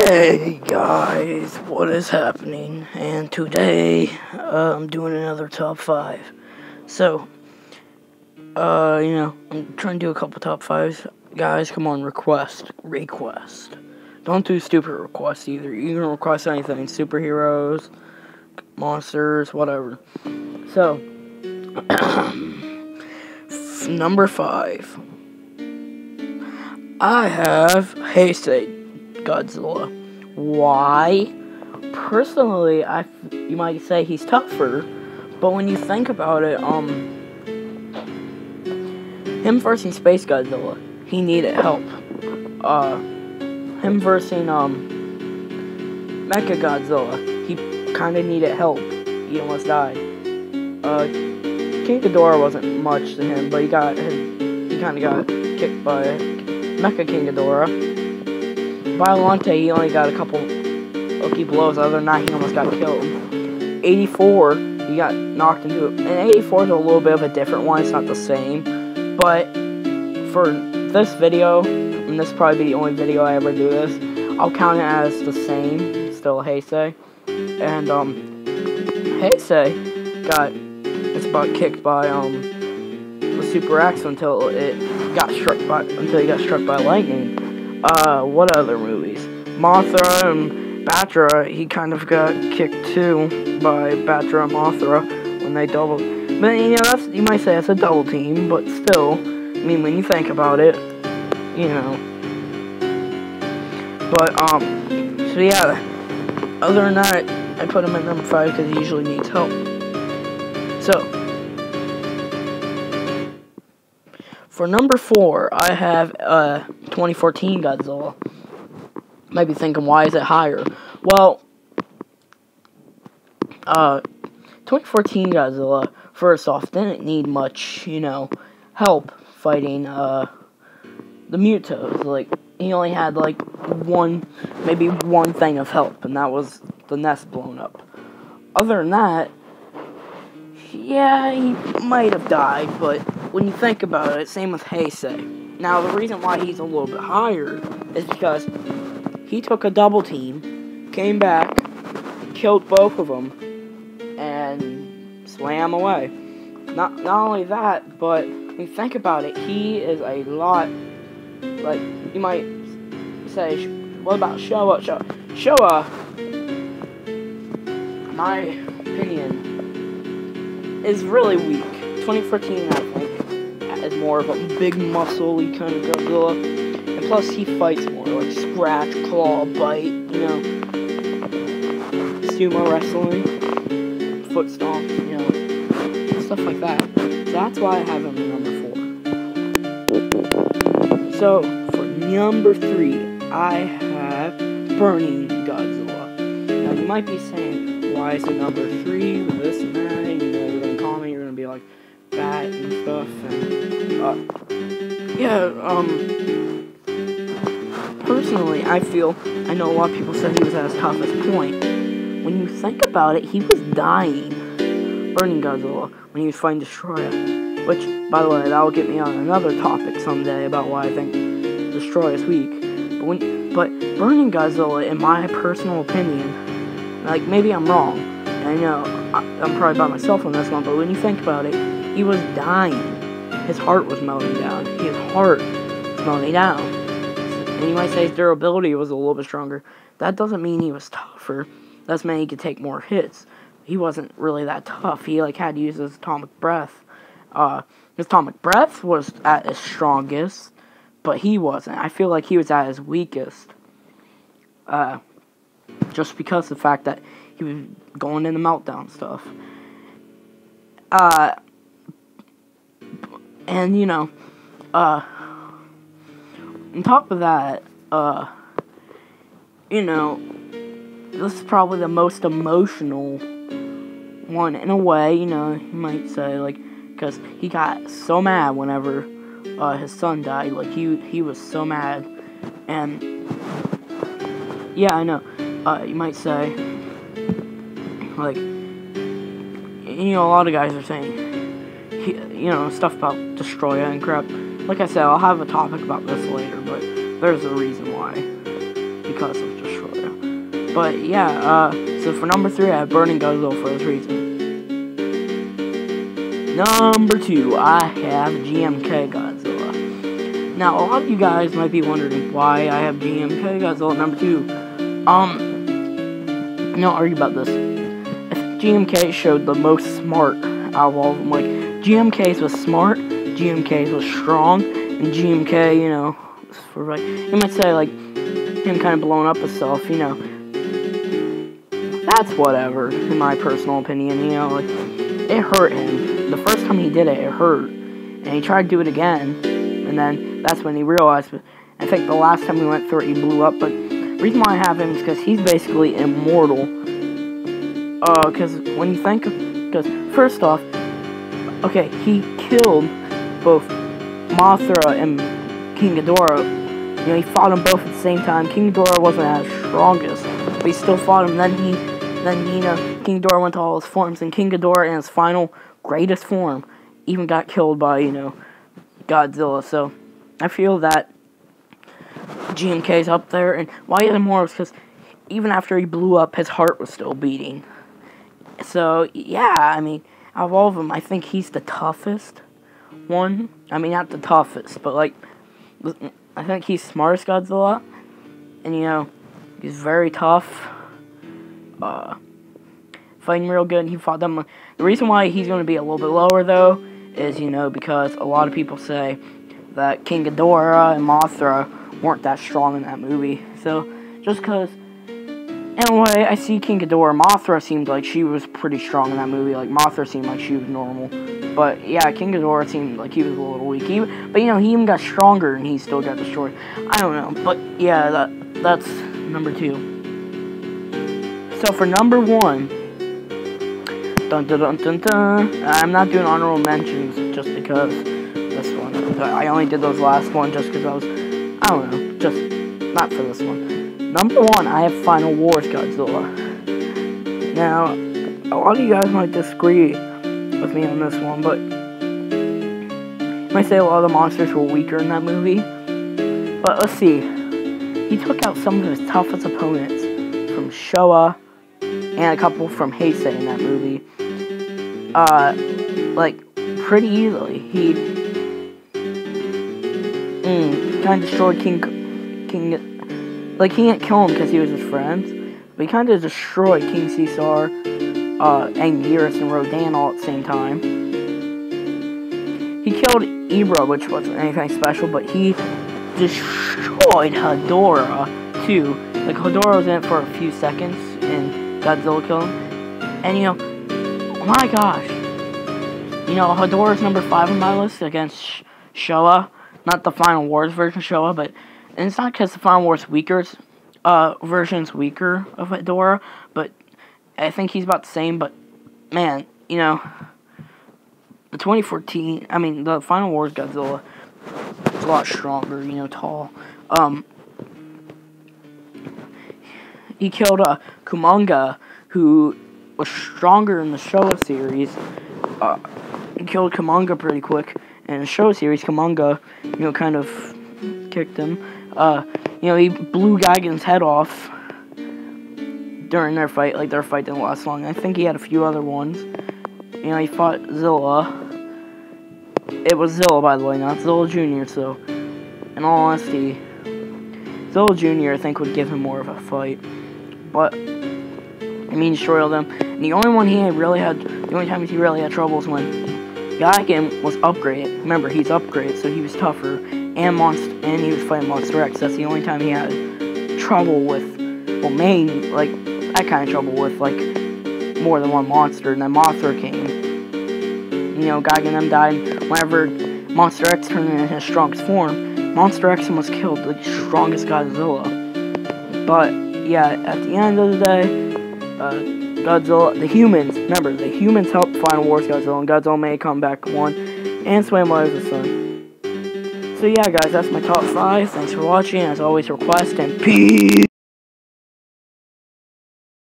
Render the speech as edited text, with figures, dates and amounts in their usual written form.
Hey guys, what is happening? And today, I'm doing another top 5. So, I'm trying to do a couple top 5s. Guys, come on, request. Don't do stupid requests either. You can request anything, superheroes, monsters, whatever. So, number 5. I have Heisei Godzilla. Why? Personally, you might say he's tougher, but when you think about it, him versus Space Godzilla, he needed help. Him versus Mecha Godzilla, he kind of needed help. He almost died. King Ghidorah wasn't much to him, but he kind of got kicked by Mecha King Ghidorah. Violante, he only got a couple lucky blows. Other than that, he almost got killed. 84, he got knocked into it. And 84 is a little bit of a different one. It's not the same. But for this video, and this will probably be the only video I ever do this, I'll count it as the same. Still Heisei. And Heisei got its butt kicked by the Super X until he got struck by lightning. What other movies? Mothra and Batra, he kind of got kicked too by Batra and Mothra when they doubled. But you might say it's a double team, but still, I mean, when you think about it, But so yeah. Other than that, I put him at number 5 because he usually needs help. So, for number 4, I have 2014 Godzilla. Might be thinking, why is it higher? Well, 2014 Godzilla, first off, didn't need much, help fighting the Mutos. Like, he only had maybe one thing of help, and that was the nest blown up. Other than that, yeah, he might have died, but when you think about it, same with Heisei. Now, the reason why he's a little bit higher is because he took a double team, came back, killed both of them, and swam away. Not only that, but when you think about it, he is a lot, you might say, what about Showa? Showa, my opinion, is really weak. 2014, I think, is more of a big muscle-y kind of Godzilla. And plus, he fights more, like scratch, claw, bite, sumo wrestling, foot stomp, stuff like that. So that's why I have him at number 4. So, for number 3, I have Burning Godzilla. Now, you might be saying, why is it number 3 with this and that? You're going to comment, you're going to be like, fat and stuff, and, personally, I know a lot of people said he was at his toughest point. When you think about it, he was dying, Burning Godzilla, when he was fighting Destroyer. Which, by the way, that will get me on another topic someday about why I think Destroyer is weak. But Burning Godzilla, in my personal opinion, maybe I'm wrong. I know I'm probably by myself on this one, but when you think about it, he was dying. His heart was melting down. His heart was melting down. And you might say his durability was a little bit stronger. That doesn't mean he was tougher. That meant he could take more hits. He wasn't really that tough. He had to use his atomic breath. His atomic breath was at his strongest, but he wasn't. I feel like he was at his weakest. Just because of the fact that he was going into meltdown stuff. On top of that, this is probably the most emotional one in a way, you might say, because he got so mad whenever his son died. He was so mad, and yeah, I know. You might say, a lot of guys are saying, stuff about Destroyer and crap. Like I said, I'll have a topic about this later, but there's a reason why. Because of Destroyer. But yeah, so for number 3, I have Burning Godzilla for this reason. Number 2, I have GMK Godzilla. Now, a lot of you guys might be wondering why I have GMK Godzilla at number 2. No argue about this. I think GMK showed the most smart out of all of them. Like, GMK's was smart, GMK's was strong, and GMK, you know, for like, you might say, like, him kind of blowing up himself, you know. That's whatever, in my personal opinion, you know, like, it hurt him. The first time he did it, it hurt. And he tried to do it again, and then that's when he realized, I think the last time we went through it, he blew up, but the reason why I have him is because he's basically immortal. Because when you think of, because first off, okay, he killed both Mothra and King Ghidorah. You know, he fought them both at the same time. King Ghidorah wasn't as strongest, but he still fought him. Then you know, King Ghidorah went to all his forms, and King Ghidorah in his final greatest form even got killed by, you know, Godzilla. So I feel that GMK's up there, and why he's immortal is because even after he blew up, his heart was still beating. So yeah, I mean, out of all of them, I think he's the toughest one. I mean, not the toughest, but like, I think he's smartest Godzilla, and you know, he's very tough. Fighting real good. He fought them. The reason why he's going to be a little bit lower though is, you know, because a lot of people say that King Ghidorah and Mothra weren't that strong in that movie. So just because, in a way, I see King Ghidorah. Mothra seemed like she was pretty strong in that movie. Like, Mothra seemed like she was normal. But, yeah, King Ghidorah seemed like he was a little weak. But, you know, he even got stronger and he still got destroyed. I don't know. But, yeah, that's number 2. So, for number 1, dun dun dun dun dun, I'm not doing honorable mentions just because this one. I only did those last one just because I was, I don't know, just not for this one. Number 1, I have Final Wars Godzilla. Now, a lot of you guys might disagree with me on this one, but you might say a lot of the monsters were weaker in that movie. But let's see. He took out some of his toughest opponents from Showa and a couple from Heisei in that movie. Like, pretty easily. He kind of destroyed King. Like, he didn't kill him because he was his friend, but he kind of destroyed King Caesar, Anguirus, and Rodan all at the same time. He killed Ibra, which wasn't anything special, but he destroyed Hedorah, too. Like, Hedorah was in it for a few seconds, and Godzilla killed him. And, you know, oh my gosh. You know, Hedorah's number 5 on my list against Showa. Not the Final Wars version of Showa, but... And it's not because the Final Wars version's weaker of Hedorah, but I think he's about the same. But, man, you know, the 2014, I mean, the Final Wars Godzilla is a lot stronger, you know, tall. He killed Kumonga, who was stronger in the Showa series. He killed Kumonga pretty quick. And in the Showa series, Kumonga, you know, kind of kicked him. You know, he blew Gigan's head off during their fight. Like, their fight didn't last long. I think he had a few other ones. You know, he fought Zilla. It was Zilla, by the way, not Zilla Jr., so, in all honesty, Zilla Jr., I think, would give him more of a fight. But, I mean, he destroyed them. And the only time he really had trouble was when Gigan was upgraded. Remember, he's upgraded, so he was tougher. And he was fighting Monster X. That's the only time he had trouble with, well, that kind of trouble with, like, more than one monster. And then Mothra came. You know, Gigan and them died. Whenever Monster X turned into his strongest form, Monster X almost killed the strongest Godzilla. But, yeah, at the end of the day, Godzilla, the humans helped Final Wars Godzilla, and Godzilla made a comeback and won, and swam away with the sun. So yeah, guys, that's my top 5. Thanks for watching. As always, request and peace.